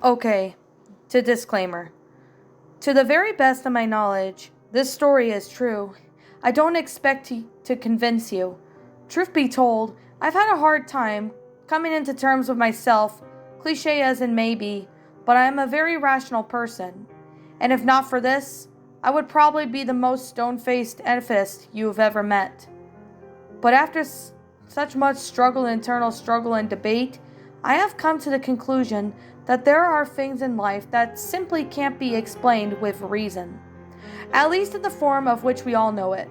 Okay, to disclaimer. To the very best of my knowledge, this story is true. I don't expect to convince you. Truth be told, I've had a hard time coming into terms with myself, cliche as in maybe, but I am a very rational person. And if not for this, I would probably be the most stone faced atheist you've ever met. But after such much struggle, internal struggle, and debate, I have come to the conclusion that there are things in life that simply can't be explained with reason, at least in the form of which we all know it.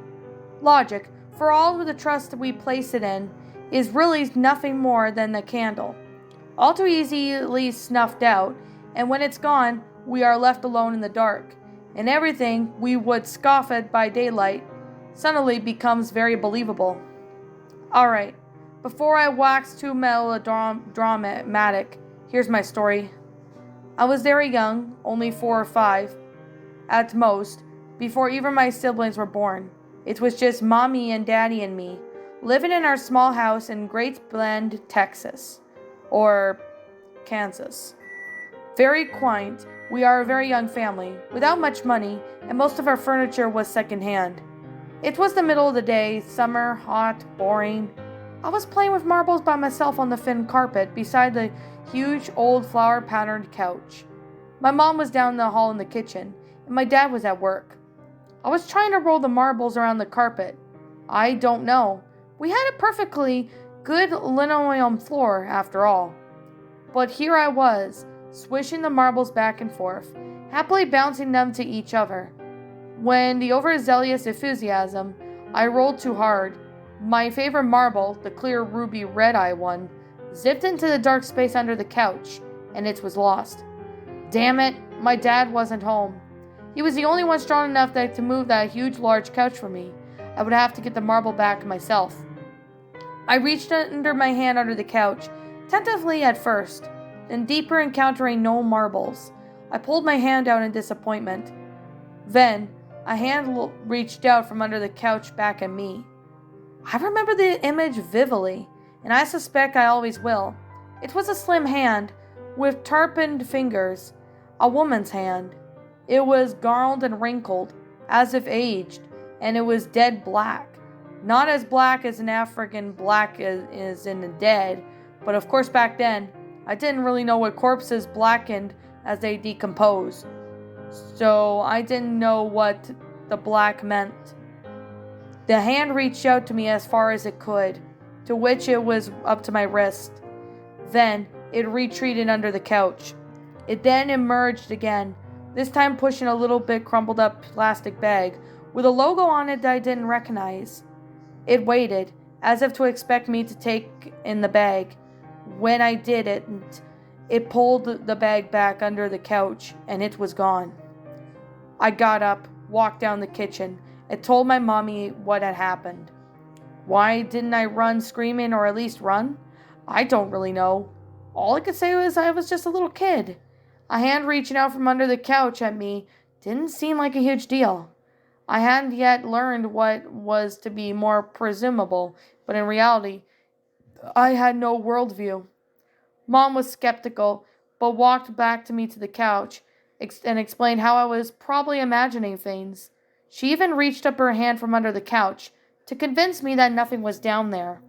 Logic, for all the trust we place it in, is really nothing more than a candle, all too easily snuffed out, and when it's gone, we are left alone in the dark, and everything we would scoff at by daylight suddenly becomes very believable. Alright, before I wax too melodramatic, here's my story. I was very young, only 4 or 5, at most, before even my siblings were born. It was just mommy and daddy and me, living in our small house in Great Bend, Texas. Or Kansas. Very quaint, we are a very young family, without much money, and most of our furniture was secondhand. It was the middle of the day, summer, hot, boring. I was playing with marbles by myself on the thin carpet beside the huge old flower-patterned couch. My mom was down the hall in the kitchen, and my dad was at work. I was trying to roll the marbles around the carpet. I don't know. We had a perfectly good linoleum floor, after all. But here I was, swishing the marbles back and forth, happily bouncing them to each other. When the overzealous enthusiasm, I rolled too hard. My favorite marble, the clear ruby red-eye one, zipped into the dark space under the couch, and it was lost. Damn it, my dad wasn't home. He was the only one strong enough to move that huge large couch for me. I would have to get the marble back myself. I reached under my hand under the couch, tentatively at first, then deeper encountering no marbles. I pulled my hand out in disappointment. Then, a hand reached out from under the couch back at me. I remember the image vividly, and I suspect I always will. It was a slim hand, with tarpened fingers, a woman's hand. It was gnarled and wrinkled, as if aged, and it was dead black. Not as black as an African black is in the dead, but of course back then, I didn't really know what corpses blackened as they decomposed. So I didn't know what the black meant. The hand reached out to me as far as it could, to which it was up to my wrist. Then it retreated under the couch. It then emerged again, this time pushing a little bit crumpled up plastic bag with a logo on it that I didn't recognize. It waited, as if to expect me to take in the bag. When I didn't, it pulled the bag back under the couch, and it was gone. I got up, walked down the kitchen, and told my mommy what had happened. Why didn't I run screaming, or at least run? I don't really know. All I could say was I was just a little kid. A hand reaching out from under the couch at me didn't seem like a huge deal. I hadn't yet learned what was to be more presumable, but in reality, I had no worldview. Mom was skeptical, but walked back to me to the couch and explained how I was probably imagining things. She even reached up her hand from under the couch to convince me that nothing was down there.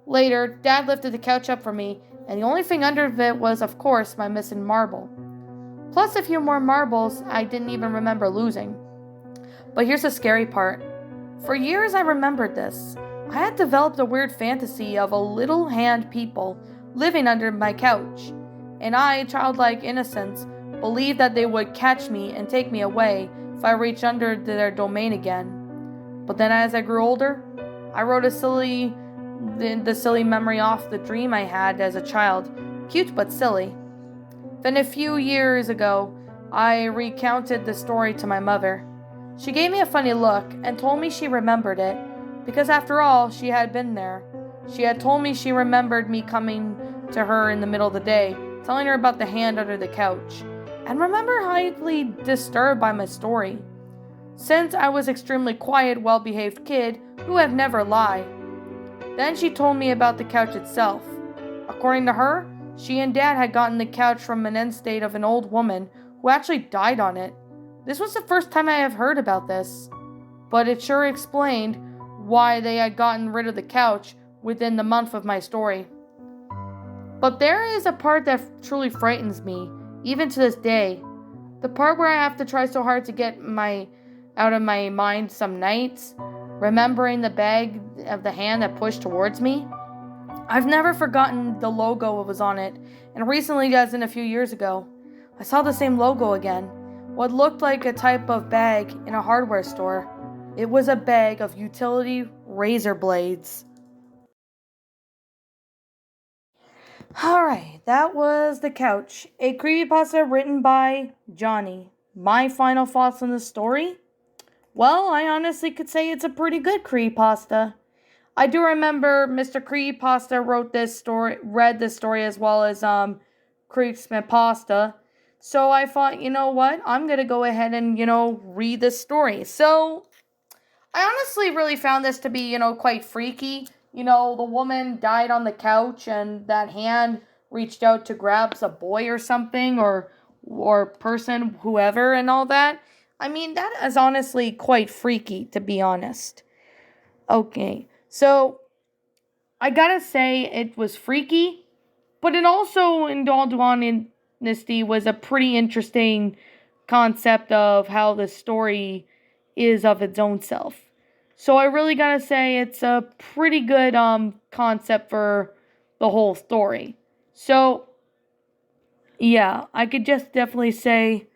Later, Dad lifted the couch up for me, and the only thing under it was, of course, my missing marble. Plus a few more marbles I didn't even remember losing. But here's the scary part. For years I remembered this. I had developed a weird fantasy of a little hand people living under my couch, and I, childlike innocence, believed that they would catch me and take me away if I reached under their domain again. But then as I grew older, I wrote the silly memory off the dream I had as a child, cute but silly. Then a few years ago, I recounted the story to my mother. She gave me a funny look and told me she remembered it, because after all, she had been there. She had told me she remembered me coming to her in the middle of the day, telling her about the hand under the couch, and remember highly disturbed by my story. Since I was extremely quiet, well-behaved kid who had never lied. Then she told me about the couch itself. According to her, She and Dad had gotten the couch from an end state of an old woman who actually died on it. This was the first time I have heard about this, but it sure explained why they had gotten rid of the couch within the month of my story. But there is a part that truly frightens me, even to this day. The part where I have to try so hard to get out of my mind some nights, remembering the bag of the hand that pushed towards me. I've never forgotten the logo that was on it, and recently, as in a few years ago, I saw the same logo again. What looked like a type of bag in a hardware store. It was a bag of utility razor blades. Alright, that was The Couch, a creepypasta written by Johnny. My final thoughts on the story? Well, I honestly could say it's a pretty good creepypasta. I do remember Mr. Creepypasta read this story as well as Creepypasta. So I thought, you know what? I'm going to go ahead and, read this story. So I honestly really found this to be, quite freaky. The woman died on the couch and that hand reached out to grab a boy or something or person, whoever, and all that. I mean, that is honestly quite freaky, to be honest. Okay, so I gotta say it was freaky, but it also, in all honesty, was a pretty interesting concept of how the story is of its own self. So I really gotta say it's a pretty good concept for the whole story. So yeah, I could just definitely say,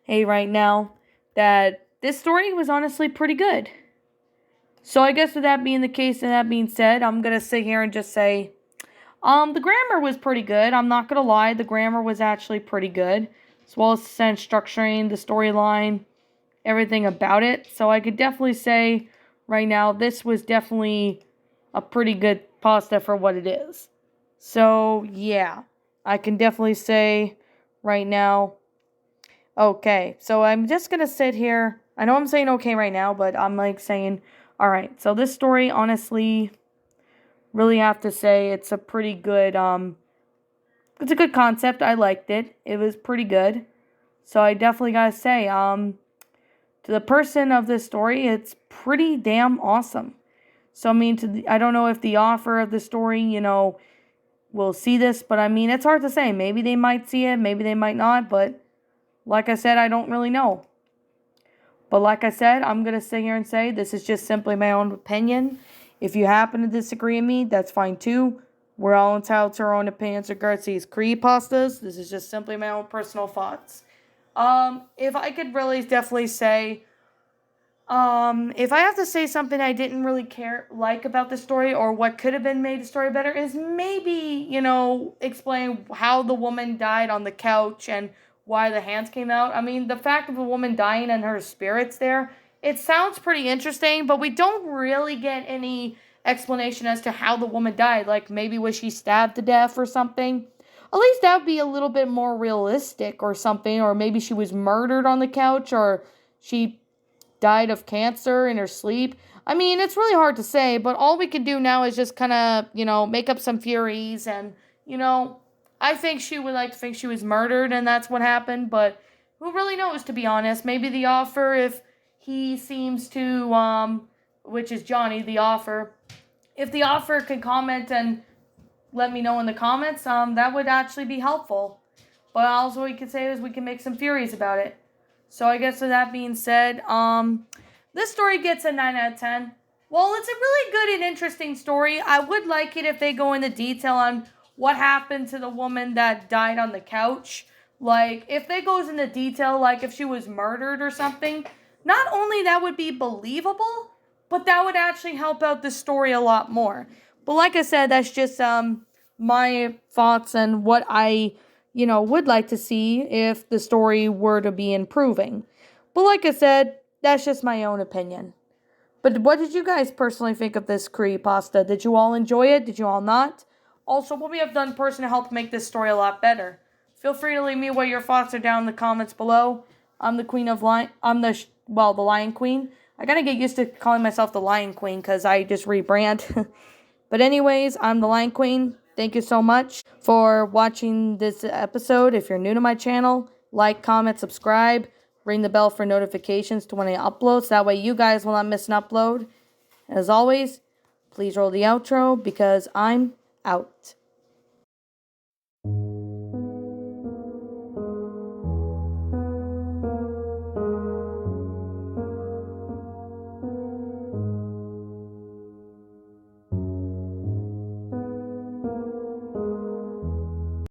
hey, right now, that this story was honestly pretty good. So I guess with that being the case and that being said, I'm gonna sit here and just say, the grammar was pretty good. I'm not gonna lie, the grammar was actually pretty good, as well as the sentence structuring, the storyline, everything about it. So I could definitely say right now, this was definitely a pretty good pasta for what it is. So, yeah, I can definitely say right now, okay. So I'm just going to sit here. I know I'm saying okay right now, but I'm saying, all right. So this story, honestly, really have to say it's a pretty good, it's a good concept. I liked it. It was pretty good. So I definitely got to say, to the person of this story, it's pretty damn awesome. So, I mean, I don't know if the author of the story, will see this, but I mean, it's hard to say. Maybe they might see it, maybe they might not, but like I said, I don't really know. But like I said, I'm going to sit here and say this is just simply my own opinion. If you happen to disagree with me, that's fine too. We're all entitled to our own opinions regards to these creepypastas. This is just simply my own personal thoughts. If I could really definitely say, if I have to say something I didn't really like about the story or what could have been made the story better is maybe, explain how the woman died on the couch and why the hands came out. I mean, the fact of a woman dying and her spirits there, it sounds pretty interesting, but we don't really get any explanation as to how the woman died. Like, maybe was she stabbed to death or something? At least that would be a little bit more realistic or something. Or maybe she was murdered on the couch or she died of cancer in her sleep. I mean, it's really hard to say, but all we can do now is just kind of, make up some theories. And, I think she would like to think she was murdered and that's what happened. But who really knows, to be honest? Maybe the author, if he seems to, which is Johnny, the author, if the author could comment and let me know in the comments, that would actually be helpful. But also we could say is we can make some theories about it. So I guess with that being said, this story gets a 9 out of 10. Well, it's a really good and interesting story. I would like it if they go into detail on what happened to the woman that died on the couch. Like, if they goes into detail, like if she was murdered or something, not only that would be believable, but that would actually help out the story a lot more. But like I said, that's just my thoughts and what I, would like to see if the story were to be improving. But like I said, that's just my own opinion. But what did you guys personally think of this creepypasta? Did you all enjoy it? Did you all not? Also, what we have done personally to help make this story a lot better. Feel free to leave me what your thoughts are down in the comments below. I'm the Queen of Lion. The Lion Queen. I gotta get used to calling myself the Lion Queen because I just rebrand. But anyways, I'm the Lion Queen. Thank you so much for watching this episode. If you're new to my channel, like, comment, subscribe, ring the bell for notifications to when I upload, so that way you guys will not miss an upload. As always, please roll the outro because I'm out.